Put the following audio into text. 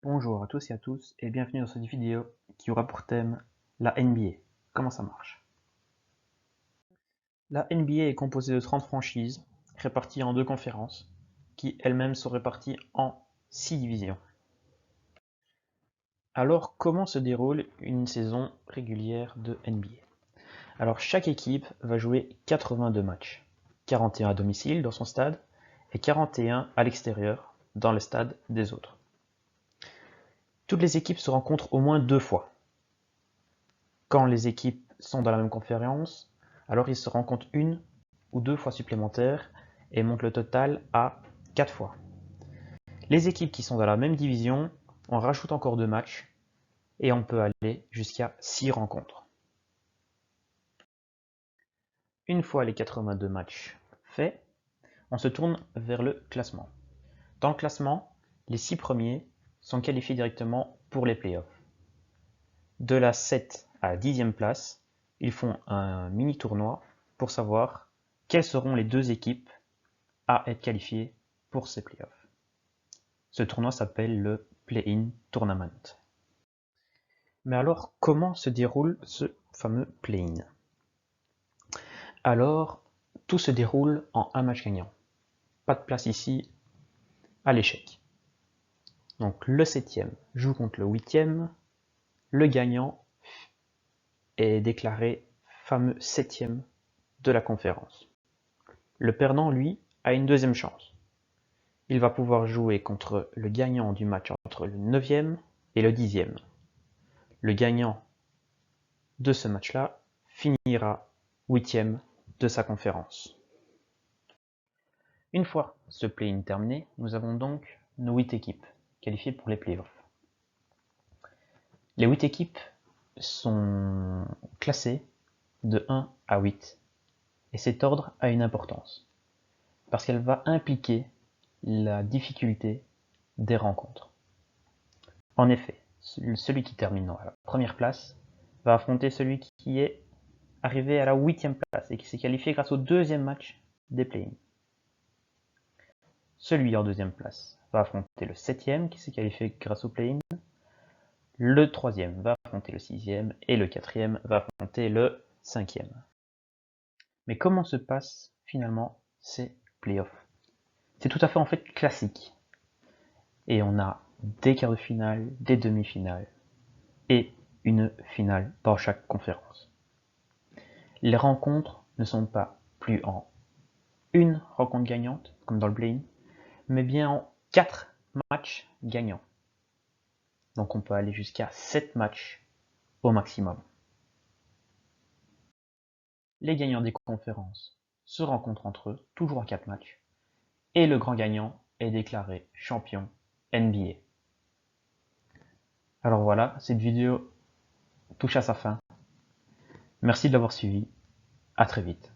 Bonjour à tous et à tous et bienvenue dans cette vidéo qui aura pour thème la NBA. Comment ça marche? La NBA est composée de 30 franchises réparties en deux conférences qui elles-mêmes sont réparties en 6 divisions. Alors comment se déroule une saison régulière de NBA? Alors chaque équipe va jouer 82 matchs, 41 à domicile dans son stade et 41 à l'extérieur dans le stade des autres. Toutes les équipes se rencontrent au moins 2 fois. Quand les équipes sont dans la même conférence, alors ils se rencontrent 1 ou 2 fois supplémentaires et montent le total à 4 fois. Les équipes qui sont dans la même division, on rajoute encore 2 matchs et on peut aller jusqu'à 6 rencontres. Une fois les 82 matchs faits, on se tourne vers le classement. Dans le classement, les 6 premiers sont qualifiés directement pour les playoffs. De la 7 à la 10e place, ils font un mini tournoi pour savoir quelles seront les 2 équipes à être qualifiées pour ces playoffs. Ce tournoi s'appelle le Play-in Tournament. Mais alors, comment se déroule ce fameux Play-in? Alors, tout se déroule en un match gagnant. Pas de place ici à l'échec. Donc le 7e joue contre le 8e, le gagnant est déclaré fameux 7e de la conférence. Le perdant, lui, a une deuxième chance. Il va pouvoir jouer contre le gagnant du match entre le 9e et le 10e. Le gagnant de ce match-là finira 8e de sa conférence. Une fois ce play-in terminé, nous avons donc nos 8 équipes qualifiées pour les playoffs. Les 8 équipes sont classées de 1 à 8 et cet ordre a une importance parce qu'elle va impliquer la difficulté des rencontres. En effet, celui qui termine à la première place va affronter celui qui est arrivé à la 8e place et qui s'est qualifié grâce au deuxième match des play-in. Celui en deuxième place va affronter le 7e qui s'est qualifié grâce au play-in. Le 3e va affronter le 6e et le 4e va affronter le 5e. Mais comment se passent finalement ces playoffs? C'est tout à fait en fait classique. Et on a des quarts de finale, des demi-finales et une finale dans chaque conférence. Les rencontres ne sont pas plus en une rencontre gagnante, comme dans le play-in, mais bien en 4 matchs gagnants. Donc on peut aller jusqu'à 7 matchs au maximum. Les gagnants des conférences se rencontrent entre eux, toujours en 4 matchs, et le grand gagnant est déclaré champion NBA. Alors voilà, cette vidéo touche à sa fin. Merci de l'avoir suivi. À très vite.